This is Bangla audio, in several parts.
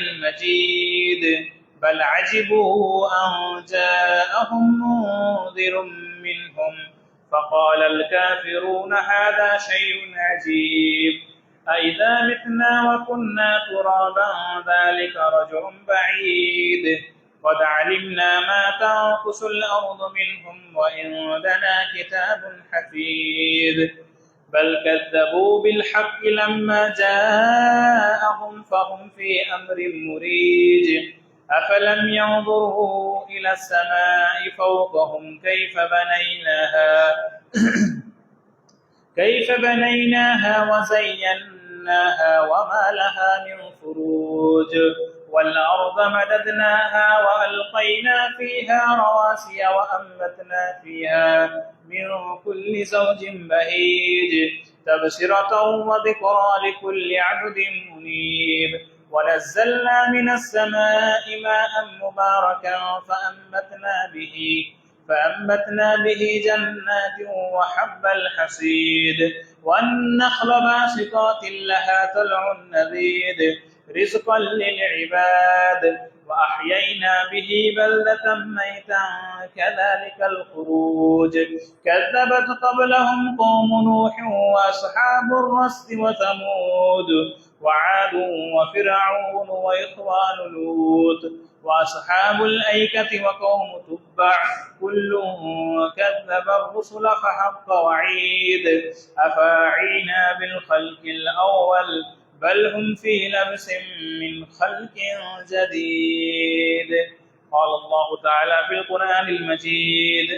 المجيد بل عجبوا أن جاءهم منذر منهم فقال الكافرون هذا شيء عجيب أإذا متنا وكنا ترابا ذلك رجع بعيد قد علمنا ما تنقص الأرض منهم وعندنا كتاب حفيظ بل كذبوا بالحق لما جاءهم فهم في أمر مريج أفلم ينظروا إلى السماء فوقهم كيف بنيناها وزيناها وما لها من فروج والأرض مددناها وألقينا فيها رواسي وأنبتنا فيها من كل زوج بهيج تبصرة وذكرى لكل عبد منيب ونزلنا من السماء ماء مباركا فأنبتنا به جنات وحب الحصيد والنخل باسقات لها طلع نضيد رزقا للعباد وأحيينا به بلدة ميتا كذلك الخروج كذبت قبلهم قوم نوح وأصحاب الرس وثمود وعاد وفرعون وإخوان لوط وأصحاب الأيكة وقوم تبع كل كذب الرسل فحق وعيد أفاعينا بالخلق الأول بل هم في لبس من خلق جديد قال الله تعالى في القرآن المجيد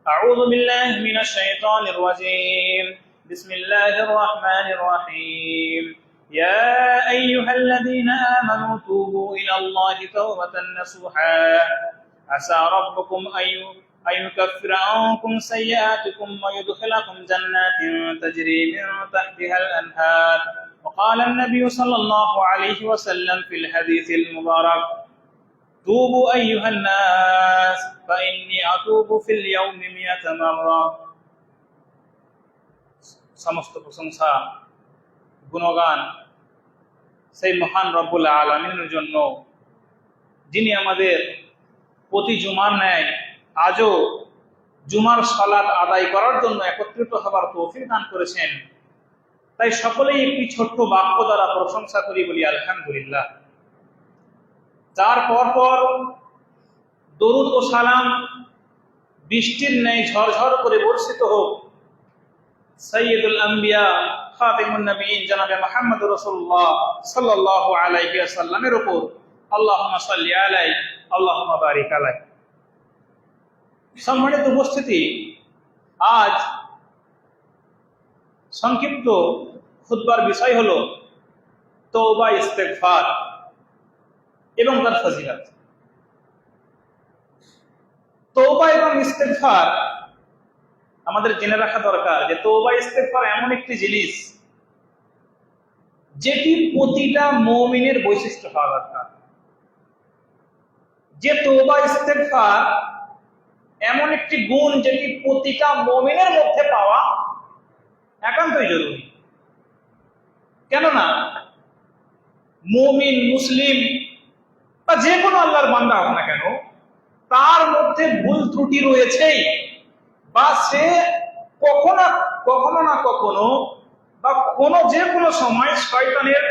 أعوذ بالله من الشيطان الرجيم بسم الله الرحمن الرحيم يا أيها الذين آمنوا توبوا إلى الله توبة نصوحا عسى ربكم أن يكفر عنكم سيئاتكم ويدخلكم جنات تجري من تحتها الأنهار وقال النبي صلى الله عليه وسلم في الحديث المبارك توبوا أيها الناس فإني أتوب في اليوم 100 مرة সমস্ত প্রশংসা গুণগান সেই মহান রব্বুল আলামিনের জন্য যিনি আমাদের প্রতি জুমার ন্যায় আজও জুমার সালাত আদায় করার জন্য একত্রিত হবার তৌফিক দান করেছেন তাই সকলেই একটি ছোট্ট বাক্য দ্বারা প্রশংসা করি বলি আলহামদুলিল্লাহ তার পর দরুদ ও সালাম বৃষ্টির ন্যায় ঝরঝর করে বর্ষিত হোক সাইয়্যিদুল আম্বিয়া খাতিমুন নবিয়্যিন জনাবে মুহাম্মদ রাসূলুল্লাহ সাল্লাল্লাহু আলাইহি ওয়াসাল্লামের উপর আল্লাহুম্মা সাল্লি আলাইহি আল্লাহুম্মা বারিক আলাইহি সম্মানিত উপস্থিতি আজ সংক্ষিপ্ত খুতবার বিষয় হলো তওবা ইস্তেগফার এবং তার ফজিলত তওবা এবং ইস্তেগফার আমাদের জেনে রাখা দরকার যে তওবা ইস্তেগফার এমন একটি জিনিস যেটি প্রতিটা মুমিনের বৈশিষ্ট্য হওয়া দরকার যে তওবা ইস্তেগফার এমন একটি গুণ যেটি প্রতিটা মুমিনের মধ্যে পাওয়া একান্তই জরুরি কেননা মুমিন মুসলিম বা যে কোনো আল্লাহর বান্দা হোক না কেন তার মধ্যে ভুল ত্রুটি রয়েছেই বা সে কখনো না কখনো বা যে কোনো সময় শয়তানের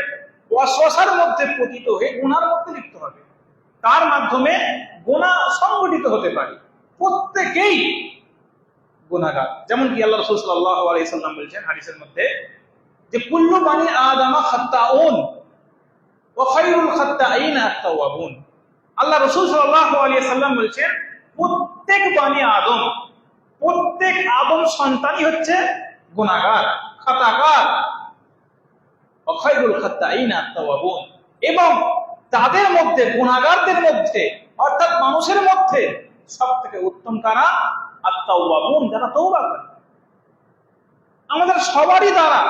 ওয়াসওয়াসার মধ্যে পতিত হয়ে গুনার মধ্যে লিপ্ত হবে তার মাধ্যমে গুনাহ সংগঠিত হতে পারে প্রত্যেকেই গুনাহগার যেমন কি আল্লাহ রাসূল সাল্লাল্লাহু আলাইহি সাল্লাম বলেছেন হাদিসের মধ্যে যে কুল্লু বানি আদম খাত্তাউন ওয়া খায়রুল খাত্তাইনা আত-তাওয়াবুন আল্লাহ রাসূল সাল্লাল্লাহু আলাইহি সাল্লাম বলেছেন প্রত্যেক আদম সন্তানই হচ্ছে গুনাহগার খাতাকার ওয়া খায়রুল খাত্তাইনা আত-তাওয়াবুন এবং তাদের মধ্যে গুনাহগারদের মধ্যে অর্থাৎ মানুষের মধ্যে সবথেকে উত্তম কারা আত-তাওয়াবুন যারা তওবা করে আমাদের সবারই দ্বারা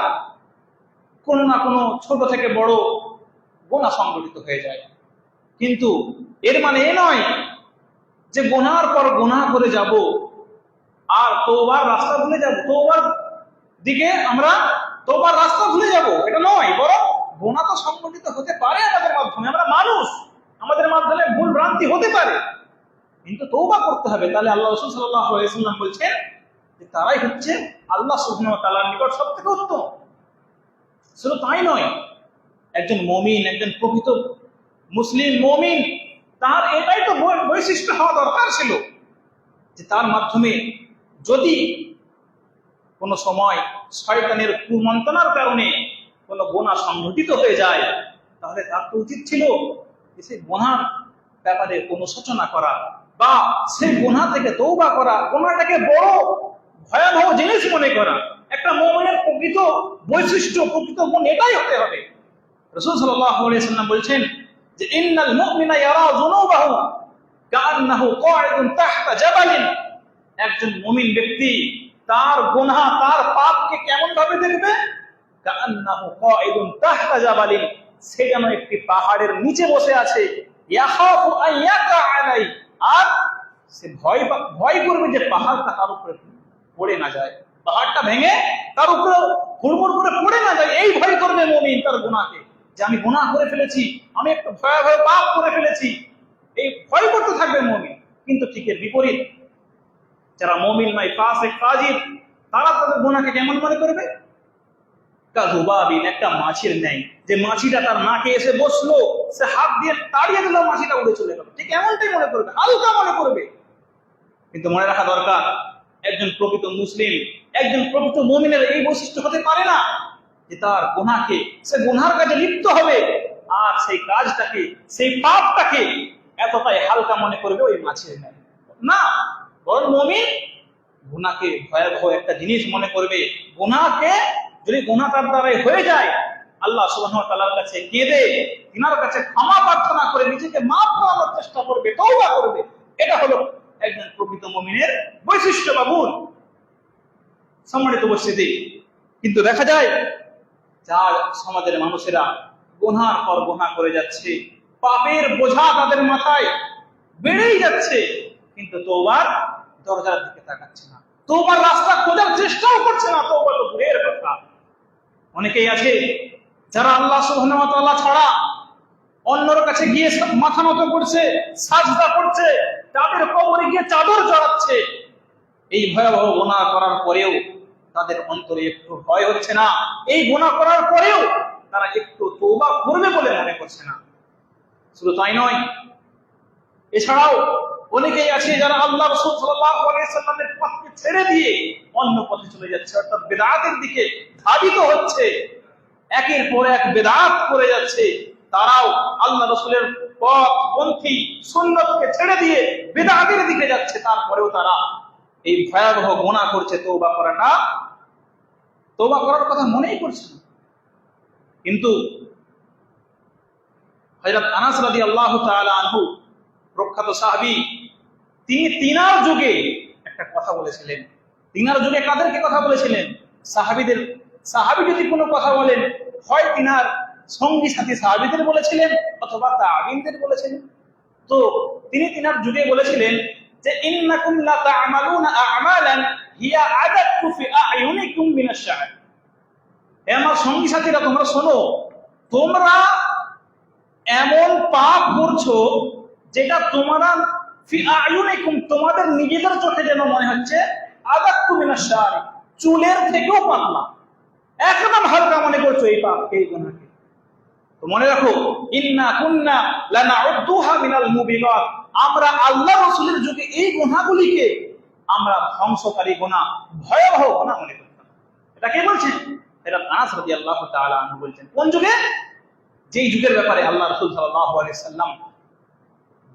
কোনো না কোনো ছোট থেকে বড় গুনাহ সংঘটিত হয়ে যায় কিন্তু এর মানে এ নয় যে গুনাহর পর গুনাহ করে যাব আর তওবার রাস্তা ভুলে যাব তওবার দিকে আমরা তওবার রাস্তা ভুলে যাব এটা নয় বরং গুনাহ তো সংঘটিত হতে পারে আমাদের মাধ্যমে আমরা ভ্রান্তি হতে পারে, কিন্তু তওবা করতে হবে। তাহলে আল্লাহ রাসূল সাল্লাল্লাহু আলাইহি ওয়াসাল্লাম বলছেন যে তারাই হচ্ছে আল্লাহ সুবহানাহু ওয়া তাআলার নিকট সবথেকে উত্তম। শুধু তাই নয়, একজন মুমিন, একজন প্রকৃত মুসলিম মুমিন, তার এটাই তো বৈশিষ্ট্য হওয়া দরকার ছিল যে তার মাধ্যমে যদি কোনো সময় শয়তানের কুমন্ত্রণার কারণে কোনো গুনাহ সংঘটিত হয়ে যায়, তাহলে তার তো উচিত ছিল যে সেই গুনাহর ব্যাপারে অনুশোচনা করা বা সেই গুনাহ থেকে তওবা করা, গুনাহটাকে বড় ভয়াবহ জিনিস মনে করা। একটা মুমিনের প্রকৃত বৈশিষ্ট্য, প্রকৃত গুণ এটাই হতে হবে। রাসূল সাল্লাল্লাহু আলাইহি ওয়াসাল্লাম বলছেন যে ইন্নাল মুমিনা ইয়ারা যুনুবাহু কাআন্নাহু কাঈদুন তাহতা জাবালিন। একজন মুমিন ব্যক্তি তার গুনাহ, তার পাপকে কেমন ভাবে দেখবে? কাআন্নাহু কাঈদুন তাহতা জাবালিন, সে যেন একটি পাহাড়ের নিচে বসে আছে। ইয়াখাফু আন ইয়াকা আলাই, আর সে ভয় করবে যে পাহাড়টা তার উপরে পড়ে না যায়, পাহাড়টা ভেঙে তার উপরে হুড়মুড় করে পড়ে না যায়। এই ভয় করবে মুমিন তার গুনাহকে, যে আমি গুনাহ করে ফেলেছি, আমি একটা ভয়াবহ পাপ করে ফেলেছি, এই ভয় করতে থাকবে মুমিন। কিন্তু ঠিক এর বিপরীত, যারা মুমিন নয়, ফাসিক ফাজির, তারা তাদের গুনাহকে কেমন মনে করবে? কাযুবাবিন, একটা মাছির ন্যায়, যে মাছিটা তার নাকে এসে বসলো, সে হাত দিয়ে তাড়িয়ে দিল, মাছিটা উড়ে চলে গেল, ঠিক এমনটাই মনে করবে, হালকা মনে করবে। কিন্তু মনে রাখা দরকার, একজন প্রকৃত মুসলিম, একজন প্রকৃত মুমিনের এই বৈশিষ্ট্য হতে পারে না যে তার গুনাহকে, সে গুনাহর কাজে লিপ্ত হবে আর সেই কাজটাকে, সেই পাপটাকে এতটাই হালকা মনে করবে ওই মাছের ন্যায়। না, বরং মুমিন গুনাহকে ভয়াবহ একটা জিনিস মনে করবে। গুনাহকে যদি গুনাহ তার দ্বারাই হয়ে যায়, আল্লাহ সুবহানাহু ওয়া তাআলার কাছে কেঁদে, তিনার কাছে ক্ষমা প্রার্থনা করে নিজেকে মাফ করানোর চেষ্টা করবে, তওবা করবে। এটা হলো একজন প্রকৃত মুমিনের বৈশিষ্ট্য বা গুণ। সম্মানিত উপস্থিতি, কিন্তু দেখা যায় যার সমাজের মানুষেরা গুনাহর পর গুনাহ করে যাচ্ছে, পাপের বোঝা তাদের মাথায় বেড়েই যাচ্ছে, কিন্তু তওবার দরজার দিকে তাকাচ্ছে না, তওবার রাস্তা খোঁজার চেষ্টাও করছে না। তওবা তো দূরের কথা। অনেকেই আছে যারা আল্লাহ সুবহানাহু ওয়া তাআলা ছাড়া অন্যর কাছে গিয়ে মাথা নত করছে, সাজদা করছে, তাদের কবরে গিয়ে চাদর চড়াচ্ছে। এই ভয়াবহ গুনাহ করার পরেও তাদের অন্তরে একটু ভয় হচ্ছে না, এই গুনাহ করার পরেও তারা একটু তওবা করবে বলে মনে করছে না। শুধু তাই নয়, এছাড়াও অনেকেই আছে যারা আল্লাহ রাসূল সাল্লাল্লাহু আলাইহি ওয়াসাল্লামের পথকে ছেড়ে দিয়ে অন্য পথে চলে যাচ্ছে, অর্থাৎ বিদআতের দিকে ধাবিত হচ্ছে, একের পর এক বিদআত করে যাচ্ছে। তারাও আল্লাহ রাসূলের পথপন্থী সুন্নতকে ছেড়ে দিয়ে বিদআতের দিকে যাচ্ছে, তারপরেও তারা এই ভয়াবহ গুনাহ করছে। তওবা করার কথা মনেই করছে না। কিন্তু হযরত আনাস রাদিয়াল্লাহু তাআলা আনহু, প্রখ্যাত সাহাবী, তিনি তিনার যুগে একটা কথা বলেছিলেন। তিনার যুগে কাদেরকে কথা বলেছিলেন? সাহাবীদের। সাহাবী যদি কোনো কথা বলেন, হয় তিনার সঙ্গী সাথী সাহাবীদের বলেছিলেন অথবা তাবিঈনদের বলেছিলেন। তো তিনি তিনার যুগে বলেছিলেন যে ইন্নাকুম লা তা'মালুনা আ'মালান হিয়া আদাতু ফি আ'য়ুনিকুম মিনাশ শা'r। হে আমার সঙ্গী সাথীরা, তোমরা শোনো, তোমরা এমন পাপ করছো যেটা তোমরা ফি আ'য়ুনিকুম, তোমাদের নিজেদের চোখে যেন মনে হচ্ছে আদাতু মিনাশ শা'r, চুলের থেকেও পাতলা, একদম হালকা মনে করছো এই পাপ, এই গুনাহকে। তো মনে রাখো, ইন্না কুন্না লানাউদ্দুহা মিনাল মুবিকাত, আমরা আল্লাহ রাসূলের যুগে এই গুনাহগুলিকে আমরা ধ্বংসকারী গুনাহ, ভয়াবহ গুনাহ মনে করতাম। এটা কে বলছেন? এটা আনাস রাদিয়াল্লাহু তাআলা আনহু বলছেন। কোন যুগে? যেই যুগের ব্যাপারে আল্লাহ রাসূল সাল্লাল্লাহু আলাইহি সাল্লাম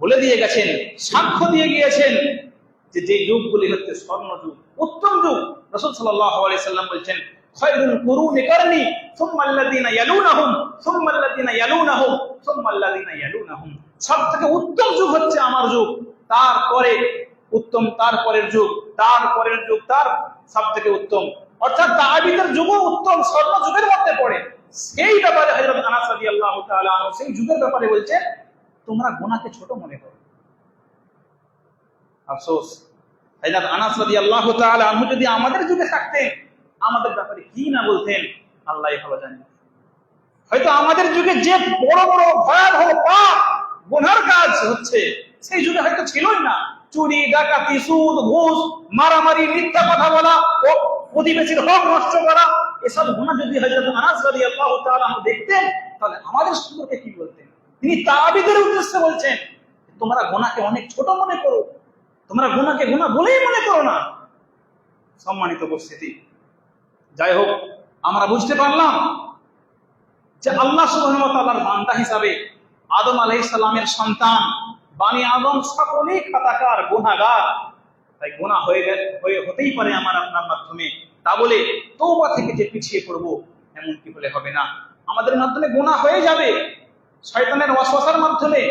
বলে দিয়ে গেছেন, সাক্ষ্য দিয়ে গিয়েছেন যে যে যুগগুলি হচ্ছে স্বর্ণ যুগ, উত্তম যুগ। রাসূল সাল্লাল্লাহু আলাইহি সাল্লাম বলছেন, খায়রুল কুরুনি কারনি সুম্মা আল্লাযিনা ইয়ালুনাহুম সুম্মা আল্লাযিনা ইয়ালুনাহুম সুম্মা আল্লাযিনা ইয়ালুনাহুম। সবথেকে উত্তম যুগ হচ্ছে আমার যুগ, তারপরে উত্তম তারপরের যুগ, তারপরের যুগ তার সবথেকে উত্তম, অর্থাৎ তাবিঈদের যুগও উত্তম, স্বর্ণ যুগের মধ্যে পড়ে। সেই ব্যাপারে হযরত আনাস রাদিয়াল্লাহু তাআলা আনহু সেই যুগের ব্যাপারে বলছেন, তোমরা গুনাহকে ছোট মনে করো। আফসোস, হযরত আনাস রাদিয়াল্লাহু তাআলা আনহু যদি আমাদের যুগে থাকতেন, আমাদের ব্যাপারে কি না বলতেন আল্লাহই ভালো জানেন। হয়তো আমাদের যুগে যে বড় বড় ভয়াবহ পাপ গুনাহর কাজ হচ্ছে, সেই যুগে হয়তো ছিলই না। চুরি, ডাকাতি, সুদ, ঘুষ, মারামারি, মিথ্যা কথা বলা ও প্রতিবেশীর হক নষ্ট করা, এসব গুনাহ যদি হযরত আনাস রাদিয়াল্লাহু তাআলা দেখতেন তাহলে আমাদের সম্পর্কে কি বলতেন? তিনি তাবিদের উদ্দেশ্যে বলছেন, তোমরা গুনাহকে অনেক ছোট মনে করো, তোমরা গুনাহকে গুনাহ বলেই মনে করো না। সম্মানিত উপস্থিতি, যাই হোক, আমরা বুঝতে পারলাম যে আল্লাহ সুবহানাহু ওয়া তাআলার বান্দা হিসাবে আদম আলাইহিস সালামের সন্তান বানি আদম সকলেই খাতাকার, গুনাহগার। তাই গুনাহ হতেই পারে আমার আপনার মাধ্যমে, তা বলে তওবা থেকে যে পিছিয়ে পড়বো এমন কি হলে হবে না। আমাদের মাধ্যমে গুনাহ হয়ে যাবে, শয়তানের ওয়াসওয়াসার মাধ্যমে,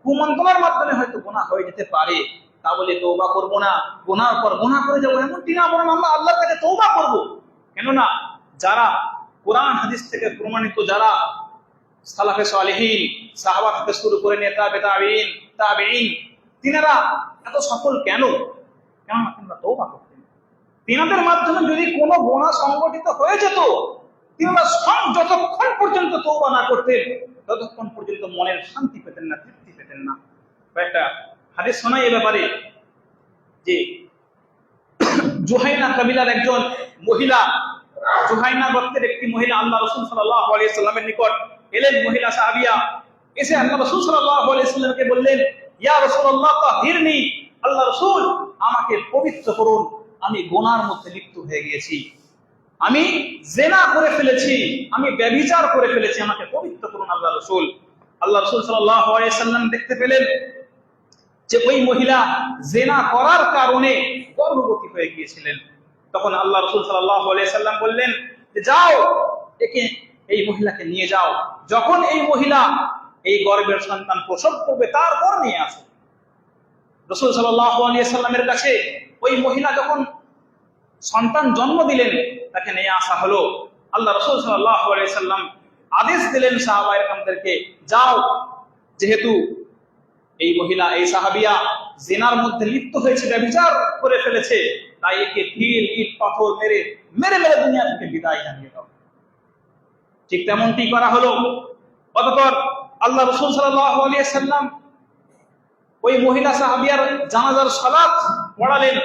কুমন্ত্রণার মাধ্যমে হয়তো গুনাহ হয়ে যেতে পারে, তা বলে তওবা করব না, গুনাহর পর গুনাহ করে যাবো এমনটি না, বরং আমরা আল্লাহর কাছে তওবা করব। কেননা যারা কোরআন হাদিস থেকে প্রমাণিত, যারা সালাফে সালেহিন, সাহাবা থেকে শুরু করে নিয়ে তাবেঈন, তিনারা এত সফল কেন? কেননা তিনারা তওবা করতেন। তিনাদের মাধ্যমে যদি কোনো গুনাহ সংগঠিত হয়ে যেত, তিনারা যতক্ষণ পর্যন্ত তওবা না করতেন ততক্ষণ পর্যন্ত মনের শান্তি পেতেন না, তৃপ্তি পেতেন না। একটা হাদিস শোনাই এ ব্যাপারে, যে জুহাইনা কাবিলার একজন মহিলা, জুহাইনা গোত্রের একটি মহিলা আল্লাহ রাসূল সাল্লাল্লাহু আলাইহি সাল্লামের নিকট এলেন। মহিলা সাহাবিয়া এসে আল্লাহ রাসূল সাল্লাল্লাহু আলাইহি সাল্লামকে বললেন, ইয়া রাসূলুল্লাহ তাহিরনি, আল্লাহ রাসূল আমাকে পবিত্র করুন, আমি গুনাহর মধ্যে লিপ্ত হয়ে গিয়েছি, আমি জিনা করে ফেলেছি, আমি ব্যভিচার করে ফেলেছি, আমাকে পবিত্র করুন আল্লাহ রাসূল। আল্লাহ রাসূল সাল্লাল্লাহু আলাইহি সাল্লাম দেখতে পেলেন যে ওই মহিলা জিনা করার কারণে গর্ভবতী হয়ে গিয়েছিলেন। তখন আল্লাহ রাসূল সাল্লাল্লাহু আলাইহি সাল্লাম বললেন যে যাও, এই মহিলাকে নিয়ে যাও, যখন এই মহিলা এই গর্ভের সন্তান প্রসব করবে তারপর নিয়ে আসো। রাসূল সাল্লাল্লাহু আলাইহি সাল্লামের কাছে ওই মহিলা যখন সন্তান জন্ম দিলেন, তাকে নিয়ে আসা হলো। আল্লাহ রাসূল সাল্লাল্লাহু আলাইহি সাল্লাম আদেশ দিলেন সাহাবায়ে কেরামদেরকে, যাও, যেহেতু এই মহিলা, এই সাহাবিয়া জিনার মধ্যে লিপ্ত হয়েছে, ব্যভিচার করে ফেলেছে, তাই একে ঢিল, ইট, পাথর মেরে মেরে মেরে দুনিয়া থেকে বিদায় জানিয়ে দাও। ঠিক তেমনটি করা হলো। অতঃপর আল্লাহ রাসূল সাল্লাল্লাহু আলাইহি সাল্লাম ওই মহিলা সাহাবিয়ার জানাজার সালাত পড়ালেন।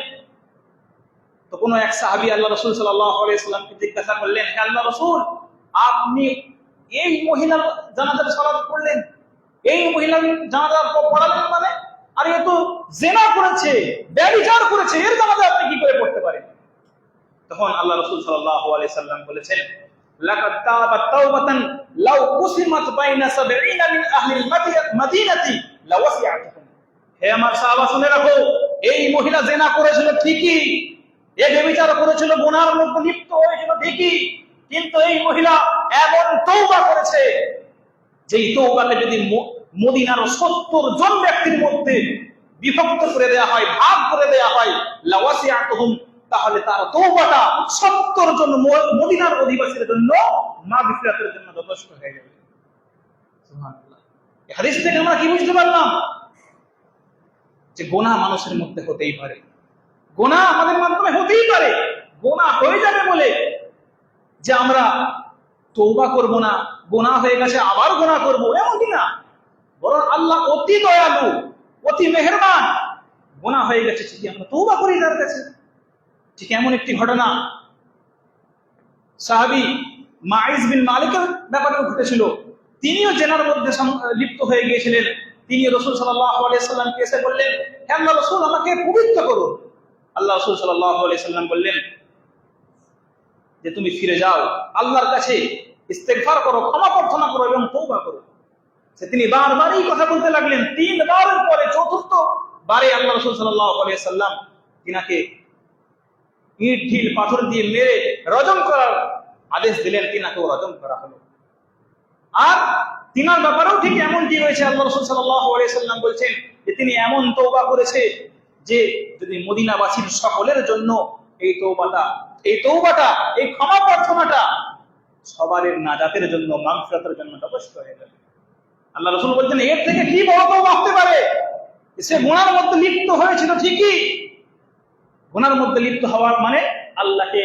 তো কোনো এক সাহাবী আল্লাহ রাসূল সাল্লাল্লাহু আলাইহি সাল্লামকে জিজ্ঞাসা করলেন, হে আল্লাহ রাসূল, আপনি এই মহিলার জানাজার সালাত পড়লেন, এই মহিলার জানাজা পড়ালেন মানে? আর এ তো জিনা করেছে, ব্যভিচার করেছে, এর জানাজা আপনি কি করে পড়তে পারেন? তখন আল্লাহ রাসূল সাল্লাল্লাহু আলাইহি সাল্লাম বলেছেন, লাকাদ তাবাত তাওবাতান লাউ কুসিমাত বাইনা ৭০ মিন আহলিল মাদিনাতি লাওয়াসিআতুহুম। হে আমার সাহাবা, শুনে রাখো, এই মহিলা জিনা করেছিল ঠিকই, এ ব্যভিচার করেছিল, গুনাহের মধ্যে লিপ্ত হয়েছিল ঠিকই, কিন্তু এই মহিলা এমন তওবা করেছে, যেই তওবাকে যদি মদিনার ৭০ জন ব্যক্তির মধ্যে বিভক্ত করে দেয়া হয়, ভাগ করে দেয়া হয়, লাওয়াসিআতুহুম, তাহলে তার তওবাটা ৭০ জন মদিনার অধিবাসীদের জন্য মাগফিরাতের জন্য যথেষ্ট হয়ে যাবে। সুবহানাল্লাহ। এই হাদিস থেকে আমরা কি বুঝতে পারলাম? যে গুনাহ মানুষের মধ্যে হতেই পারে, গুনাহ আমাদের মাধ্যমে হতেই পারে। গুনাহ হয়ে যাবে বলে যে আমরা তওবা করব না, গুনাহ হয়ে গেছে আবার গুনাহ করব, এমনটি না। বরং আল্লাহ অতি দয়ালু, অতি মেহেরবান। গুনাহ হয়ে গেছে ঠিকই, আমরা তওবা করি তার কাছে। ঠিক এমন একটি ঘটনা সাহাবী মাইজ বিন মালিকের ব্যাপারে ঘটেছিল। তিনিও জিনার মধ্যে লিপ্ত হয়ে গিয়েছিলেন। তিনি রাসূল সাল্লাল্লাহু আলাইহি সাল্লামকে এসে বললেন, হে আল্লাহর রাসূল, আমাকে পবিত্র করুন। আল্লাহ রাসূল সাল্লাল্লাহু আলাইহি সাল্লাম বললেন যে তুমি ফিরে যাও, আল্লাহর কাছে ইস্তেগফার করো, ক্ষমা প্রার্থনা করো এবং তওবা করো। তিনি বারবার এই কথা বলতে লাগলেন। ৩ বারের পরে চতুর্থ বারে আল্লাহ রাসূল সাল্লাল্লাহু আলাইহি সাল্লাম তিনাকে ইট, ঢিল, পাথর দিয়ে মেরে রজম করার আদেশ দিলেন। তিনাকেও রজম করা হলো। আর তিনার ব্যাপারেও ঠিক এমনটি হয়েছে। আল্লাহ রাসূল সাল্লাল্লাহু আলাইহি সাল্লাম বলছেন যে তিনি এমন তওবা করেছে যে যদি মদিনাবাসীর সকলের জন্য এই তওবাটা, এই ক্ষমা প্রার্থনাটা সবার নাজাতের জন্য, মাগফিরাতের জন্য যথেষ্ট হয়ে যাবে। আল্লাহ রাসূল বলছেন, এর থেকে কি বড় তওবা হতে পারে? সে গুনাহের মধ্যে লিপ্ত হয়েছিল ঠিকই, গুনাহের মধ্যে লিপ্ত হওয়ার মানে আল্লাহকে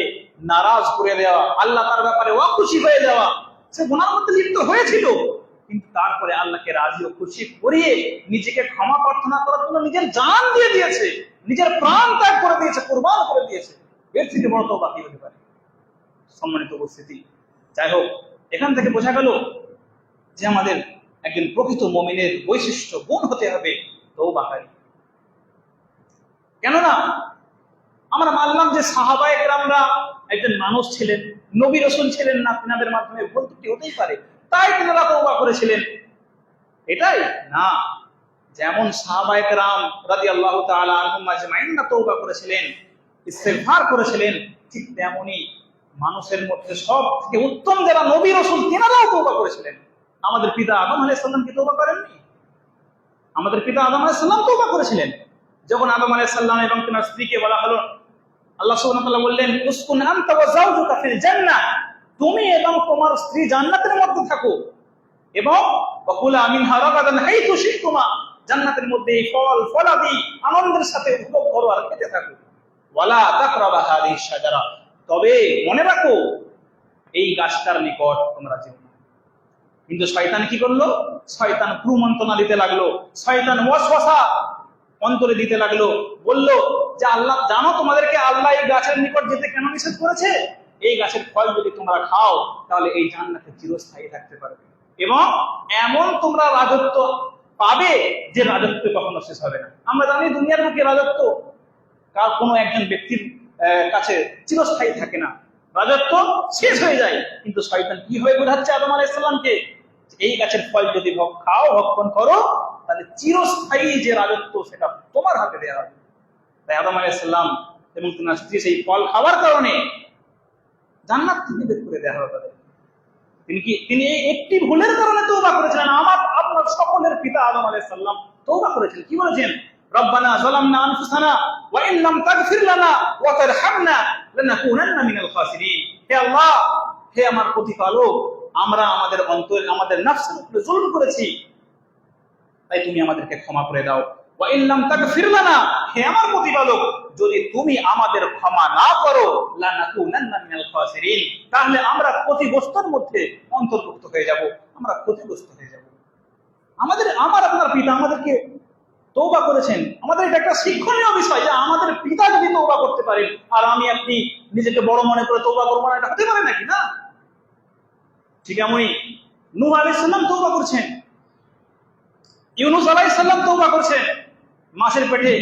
নারাজ করে দেওয়া, আল্লাহ তার ব্যাপারে অখুশি হয়ে যাওয়া। সে গুনাহের মধ্যে লিপ্ত হয়েছিল, কিন্তু তারপরে আল্লাহকে রাজি ও খুশি করিয়ে নিজেকে ক্ষমা প্রার্থনা করার জন্য নিজের জান দিয়ে দিয়েছে, নিজের প্রাণ ত্যাগ করে দিয়েছে, কুরবান করে দিয়েছে। এর থেকে বড় তওবা কি হতে পারে? সম্মানিত উপস্থিতি, যাই হোক, এখান থেকে বোঝা গেল যে আমাদের একজন প্রকৃত মুমিনের বৈশিষ্ট্য গুণ হতে হবে তওবাকারী। কেননা আমরা মানলাম যে সাহাবায়ে কেরামরা একজন মানুষ ছিলেন, নবী রাসূল ছিলেন না, তিনাদের মাধ্যমে ভুল ত্রুটি হতেই পারে, তাই তিনারা তওবা করেছিলেন, এটাই না। যেমন সাহাবায়ে কেরাম রাদিয়াল্লাহু তাআলা আনহুম আজমাইন তওবা করেছিলেন, ইস্তিগফার করেছিলেন, ঠিক তেমনি মানুষের মধ্যে সবথেকে উত্তম যারা নবী রাসূল তিনারাও তওবা করেছিলেন। আমাদের পিতা আদম আলাইহিস সালাম কি তওবা করেননি? আমাদের পিতা আদম আলাইহিস সালাম তওবা করেছিলেন। যখন আদম আলাইহিস সালাম এবং তার স্ত্রীকে বলা হলো, আল্লাহ সুবহানাহু ওয়া তাআলা বললেন, উসকুন আনতা ওয়া যাওজুকা ফিল জান্নাহ, তুমি এবং তোমার স্ত্রী জান্নাতের মধ্যে থাকো, এবং ওয়াকুলা মিনহা রাগাদান হাইতু শিতুমা, জান্নাতের মধ্যে ফল ফলাদি আনন্দের সাথে উপভোগ করো আর খেতে থাকো। ওয়ালা তাকরাবা হাযিহিশ শাজারা, তবে মনে রাখো এই গাছটার নিকট তোমরা যেও না। কিন্তু শয়তান কি করলো? শয়তান কুমন্ত্রণা দিতে লাগলো, শয়তান ওয়াসওয়াসা অন্তরে দিতে লাগলো, বলল যে আল্লাহ জানো তোমাদেরকে আল্লাহ এই গাছের নিকট যেতে কেন নিষেধ করেছে? এই গাছের ফল যদি তোমরা খাও তাহলে এই জান্নাতে চিরস্থায়ী থাকতে পারবে, এবং এমন তোমরা রাজত্ব পাবে যে রাজত্ব কখনো শেষ হবে না। আমরা জানি দুনিয়ার বুকে রাজত্ব কার কোনো একজন ব্যক্তির কাছে চিরস্থায়ী থাকে না, রাজত্ব শেষ হয়ে যায়। কিন্তু শয়তান কি হয়ে বোঝাচ্ছে আদম আলাইহিস সালামকে, এই গাছের ফল যদি খাও, ভক্ষণ করো, তাহলে চিরস্থায়ী যে রাজত্ব সেটা তোমার হাতে দেওয়া হবে। তাই আদম আলাইহিস সালাম এবং তার স্ত্রী সেই ফল খাওয়ার কারণে জান্নাত থেকে বের করে দেওয়া হবে তাদের। তিনি এই একটি ভুলের কারণে তওবা করেছিলেন। আপনার সকলের পিতা আদম আলাইহিস সালাম তওবা করেছিলেন। কি বলেছেন? রব্বানা যালামনা আনফুসানা ওয়া ইন লাম তাগফির লানা ওয়া তারহামনা লানাকুনান্না মিনাল খাসিরিন। হে আল্লাহ, হে আমার প্রতিপালক, আমরা আমাদের অন্তরে আমাদের নফসের উপরে জুলুম করেছি, তাই তুমি আমাদেরকে ক্ষমা করে দাও। ওয়া ইন লাম তাগফির লানা, হে আমার প্রতিপালক, যদি তুমি আমাদের ক্ষমা না করো, লানাকুনান্না মিনাল খাসিরিন, তাহলে আমরা ক্ষতিগ্রস্তের মধ্যে অন্তর্ভুক্ত হয়ে যাব, আমরা ক্ষতিগ্রস্ত হয়ে যাব। আমার আপনার পিতা আমাদেরকে তওবা করেছেন, আমাদের এটা একটা শিক্ষণীয় বিষয় যে আমাদের পিতা যদি তওবা করতে পারেন আর আমি আপনি নিজেকে বড় মনে করে তওবা করবো না, এটা হতে পারে নাকি? না। ঠিক এমনই নূহ আলাইহিস সালাম তওবা করছেন, ইউনূস আলাইহিস সালাম তওবা করছেন, মাছের পেটে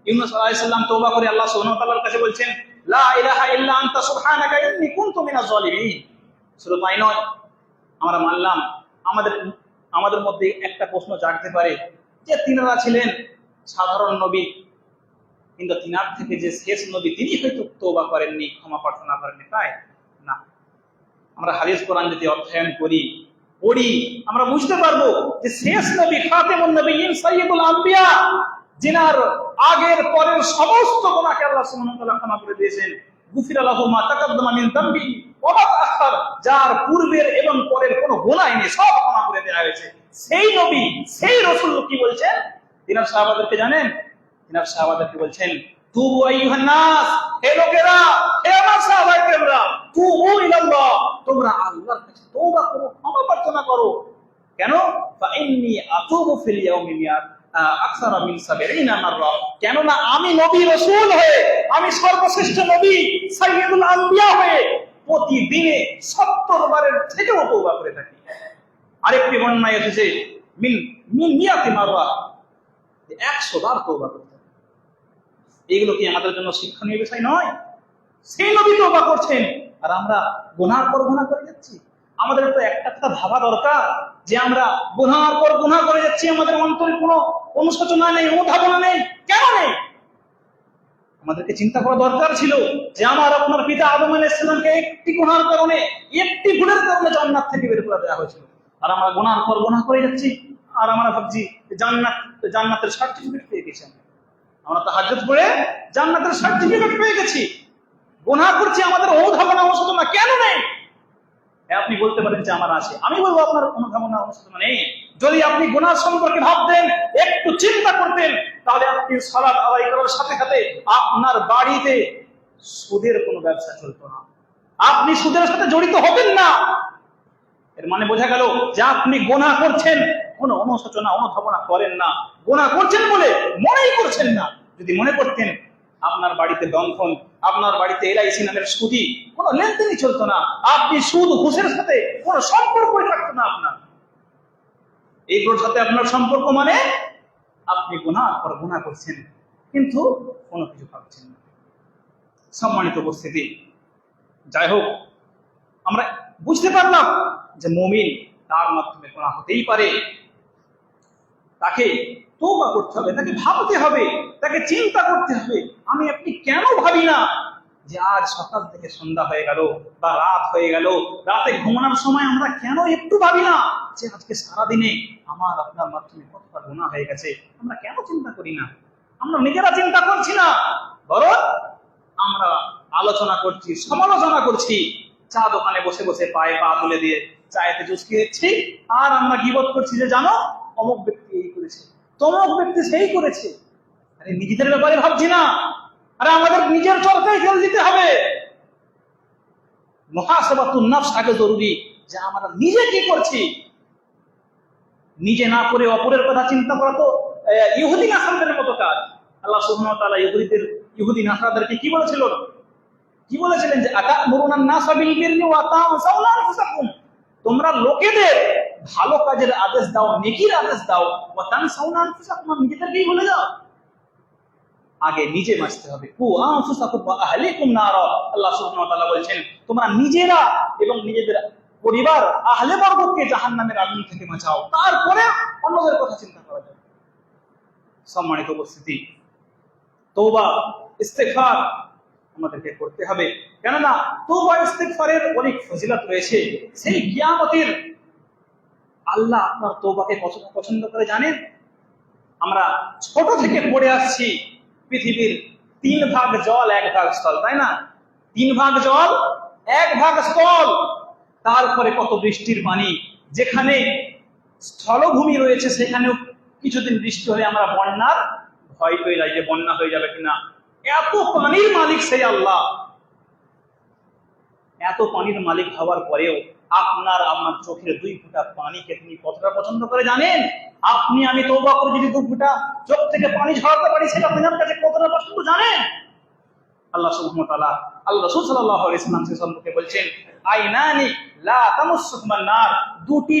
ইউনূস আলাইহিস সালাম তওবা করে আল্লাহ সুবহানাহু ওয়া তাআলার কাছে বলছেন, লা ইলাহা ইল্লা আনতা সুবহানাকা ইন্নী কুনতু মিনাজ জালিমিন। শুধু তাই নয়, আমরা মানলাম আমাদের মধ্যে একটা প্রশ্ন জাগতে পারে যে তিনারা ছিলেন সাধারণ নবী, কিন্তু তিনার থেকে যে শেষ নবী তিনি হয়তো তওবা করেননি, ক্ষমা প্রার্থনা করেননি, তাই না। আমরা হাদিস কোরআন যদি অধ্যয়ন করি পড়ি, আমরা বুঝতে পারবো যে শেষ নবী খাতেমুন নবিয়্যিন সাইয়্যিদুল আম্বিয়া, যিনার আগের পরের সমস্ত গুনাহকে আল্লাহ সুবহানাহু ওয়া তাআলা ক্ষমা করে দিয়েছেন। গুফিরা লাহু মা তাকাদ্দামা মিন যামবি ওয়া মা তাআখার, যার পূর্বের এবং পরের কোনো গুনাহ নেই, সব ক্ষমা করে দেওয়া হয়েছে। সেই নবী, সেই রাসূল কি বলছেন তিনার সাহাবাদেরকে জানেন? তিনার সাহাবাদেরকে বলছেন, তুবু আইয়ুহান নাস, হে লোকেরা, হে আমার সাহাবায়ে কেরামরা, তুবু ইলাল্লাহ, তোমরা আল্লাহর কাছে তওবা করো, ক্ষমা প্রার্থনা করো। কেন? ফা ইন্নী আতুবু ফিল ইয়াউমি আকসারা মিন ৭০ মাররা, কেননা আমি নবী রাসূল হয়ে, আমি সর্বশ্রেষ্ঠ নবী সাইয়্যিদুল আম্বিয়া হয়ে প্রতিদিনে ৭০ বারের থেকেও তওবা করে থাকি। আরেকটি বর্ণনায় এসেছে মিন মিয়াতি মাররা, ১০০ বার তওবা করতে। এগুলো কি আমাদের জন্য শিক্ষণীয় বিষয় নয়? সেই নবী তওবা করছেন আর আমরা গুনার পর গুনাহ করে যাচ্ছি। আমাদের তো একটা কথা ভাবা দরকার যে আমরা গুনার পর গুনাহ করে যাচ্ছি, আমাদের অন্তরে কোনো অনুশোচনা নেই, অনুধাবনা নেই। কেন নেই? আমাদেরকে চিন্তা করা দরকার ছিল যে আমার আপনার পিতা আদম আলাইহিস সালামকে একটি গুনার কারণে, একটি ভুলের কারণে জান্নাত থেকে বের করে দেওয়া হয়েছিল, আর আমরা গুনার পর গুনাহ করে যাচ্ছি। আর আমরা ভাবছি জান্নাতের সার্টিফিকেট পেয়ে গেছি। আমরা তাহাজ্জুদ পড়ে জান্নাতের সার্টিফিকেট পেয়ে গেছি, গুনাহ করছি, আমাদের অনুধাবনা অনুশোচনা কেন নেই? আপনি বলতে পারেন যে আমার আছে, আমি বলবো আপনার অনুধাবনা অনুশোচনা নেই। যদি আপনি গুনাহ সম্পর্কে ভাবতেন, একটু চিন্তা করতেন, তাহলে আপনি সালাত আদায় করার সাথে সাথে আপনার বাড়িতে সুদের কোনো ব্যবসা চলতো না, আপনি সুদের সাথে জড়িত হবেন না। এর মানে বোঝা গেল যে আপনি গুনাহ করছেন, কোনো অনুশোচনা অনুধাবনা করেন না, গুনাহ করছেন বলে মনেই করছেন না। যদি মনে করতেন, আপনার বাড়িতে বন্ধন, আপনার বাড়িতে এলআইসি নামের সুদি কোনো লেনদেনই চলতো না, আপনি সুদ ঘুষের সাথে কোনো সম্পর্কই থাকতো না আপনার। এইগুলোর সাথে আপনার সম্পর্ক মানে আপনি গুনাহ পর গুনাহ করছেন, কিন্তু কোনো কিছু ভাবছেন না। সম্মানিত উপস্থিতি, যাই হোক, আমরা বুঝতে পারলাম যে মুমিন তার মাধ্যমে গুনাহ হতেই পারে, তাকে তওবা করতে হবে, তাকে ভাবতে হবে, তাকে চিন্তা করতে হবে। আমি আপনি কেন ভাবি না যে আজ সকাল থেকে সন্ধ্যা হয়ে গেল বা রাত হয়ে গেল, রাতে ঘুমানোর সময় আমরা কেন একটু ভাবি না যে আজকে সারাদিনে আমার আপনার মাধ্যমে কতটা গুনাহ হয়ে গেছে? আমরা কেন চিন্তা করি না? আমরা নিজেরা চিন্তা করছি না, বরং আমরা আলোচনা করছি, সমালোচনা করছি। চা দোকানে বসে বসে পায়ে পা তুলে দিয়ে চায়েতে চুস্কি দিচ্ছি, আর আমরা গীবত করছি যে জানো অমুক ব্যক্তি এই করেছে, তমুক ব্যক্তি সেই করেছে। আরে নিজেদের ব্যাপারে ভাবছি না, আরে আমাদের নিজের চরকায় তেল দিতে হবে। মুহাসাবাতুন নাফস আগে জরুরি, যে আমরা নিজে কি করছি। নিজে না করে অপরের কথা চিন্তা করা তো ইহুদি নাসারাদের মতো কাজ। আল্লাহ সুবহানাহু ওয়া তাআলা ইহুদি নাসারাদেরকে কি বলেছিল? কি বলেছিলেন? যে আতা'মুরুনান নাসা বিল বিররি ওয়া তানসাউনা আনফুসাকুম, তোমরা লোকেদের ভালো কাজের আদেশ দাও, নেকির আদেশ দাও, ওয়া তানসাউনা আনফুসাকুম, নিজেদেরকেই ভুলে যাও। আগে নিজে বাঁচতে হবে। কু আনফুসাকুম ওয়া আহলিকুম নারা, আল্লাহ সুবহানাহু ওয়া তাআলা বলেছেন তোমরা নিজেরা এবং নিজেদের পরিবার আহলে বর্গকে জাহান্নামের আগুন থেকে বাঁচাও, তারপরে অন্যদের কথা চিন্তা করা যাবে। সম্মানিত উপস্থিতি, তওবা ইস্তেগফার আমাদেরকে করতে হবে, কেননা তওবা ইস্তেগফারের অনেক ফজিলত রয়েছে। সেই কিয়ামতের আল্লাহ আপনার তওবাকে কতটা পছন্দ করে জানেন? আমরা ছোট থেকে পড়ে আসছি পৃথিবীর 3 ভাগ জল 1 ভাগ স্থল, তাই না? 3 ভাগ জল 1 ভাগ স্থল, তারপরে কত বৃষ্টির পানি। যেখানে স্থলভূমি রয়েছে সেখানেও কিছুদিন বৃষ্টি হলে আমরা বন্যার ভয় পেয়ে যাই যে বন্যা হয়ে যাবে কিনা। এত পানির মালিক সেই আল্লাহ। এত পানির মালিক হওয়ার পরেও আপনার আমার চোখের 2 ফোঁটা পানিকে তিনি কতটা পছন্দ করে জানেন? আপনি আমি তওবা করে যদি 2 ফোঁটা চোখ থেকে পানি ঝরাতে পারি, সেটা আপনার কাছে কতটা পছন্দ জানেন? আল্লাহ সুবহানাহু ওয়া তাআলা, আল্লাহ রাসূল সাল্লাল্লাহু আলাইহি ওয়াসাল্লাম সে সম্পর্কে বলছেন, আইনানি লা তামাসসুহুমান নার, 2টি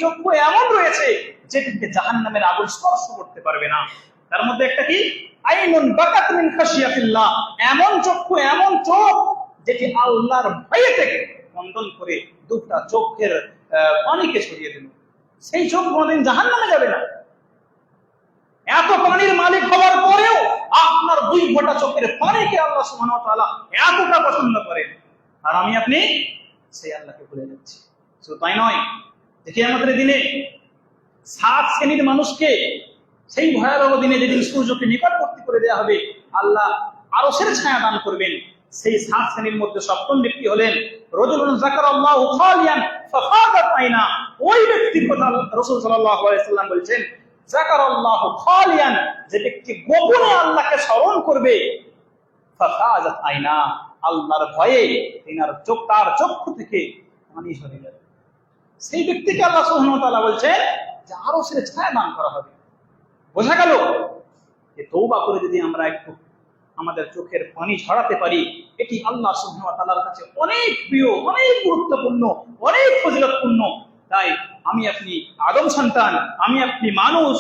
চক্ষু এমন রয়েছে যেটিকে জাহান্নামের আগুন স্পর্শ করতে পারবে না। তার মধ্যে একটা কি? আইনুন বাকাত মিন খাশিয়াতিল্লাহ, এমন চোখ যেটি আল্লাহর ভয়ে থেকে ক্রন্দন করে 2টা চোখের পানিকে ছড়িয়ে দিল। সেই চোখ কোনদিন জাহান্নামে যাবে না। এত পানির মালিক হওয়ার পরেও আপনার 2 ফোঁটা চোখের পানিকে আল্লাহ সুবহানাহু ওয়া তাআলা এতটা পছন্দ করেন, আর আমি আপনি সেই আল্লাহকে ভুলে যাচ্ছি। শুধু তাই নয়, দেখি আমাদের দিনে 7 শ্রেণীর মানুষকে সেই ভয়াবহ দিনে যেদিন সূর্যকে নিকটবর্তী করে দেওয়া হবে, আল্লাহ আরশের ছায়া দান করবেন। সেই 7 শ্রেণীর মধ্যে 7ম ব্যক্তি হলেন রাজুলুন যাকারাল্লাহু খালিয়ান ফাফাদাত আইনা। ওই ব্যক্তির কথা রাসূল সাল্লাল্লাহু আলাইহি ওয়াসাল্লাম বলেছেন, যাকারাল্লাহু খালিয়ান, যে ব্যক্তি গোপনে আল্লাহকে স্মরণ করবে, ফাফাদাত আইনা, আল্লাহর ভয়ে তার চক্ষু থেকে পানি ঝরে যাবে। সেই ব্যক্তিকে আল্লাহ সুবহানাহু ওয়া তাআলা বলছেন যে আরশের ছায়া দান করা হবে। বোঝা গেল যে তওবা করে যদি আমরা একটু আমাদের চোখের পানি ঝরাতে পারি, এটি আল্লাহ সুবহানাহু ওয়া তাআলার কাছে অনেক প্রিয়, অনেক গুরুত্বপূর্ণ, অনেক ফজিলতপূর্ণ। তাই আমি আপনি আদম সন্তান, আমি আপনি মানুষ,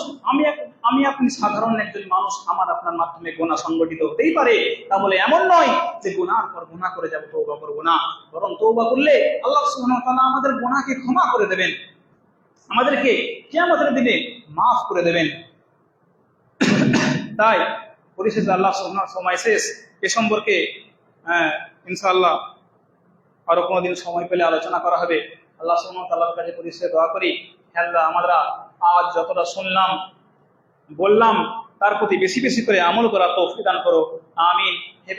আমি আপনি সাধারণ একজন মানুষ, আমার আপনার মাধ্যমে গুনাহ সংগঠিত হতেই পারে। তাহলে এমন নয় যে গুনাহর পর গুনাহ করে যাব, তওবা করব না, বরং তওবা করলে আল্লাহ সুবহানাহু ওয়া তাআলা আমাদের গুনাহকে ক্ষমা করে দেবেন, আমাদেরকে কিয়ামতের দিনে মাফ করে দেবেন। তাই পরিশেষে আল্লাহ সুবহানাহু সময় শেষ, এ সম্পর্কে ইনশাআল্লাহ আরো কোনোদিন সময় পেলে আলোচনা করা হবে। আল্লাহ সুবহানাহু ওয়া তাআলার কাছে পরিশেষে দোয়া করি, হে আল্লাহ, আমরা আজ যতটা শুনলাম বললাম তার প্রতি বেশি বেশি করে আমল করা তৌফিক দান করো, আমিন।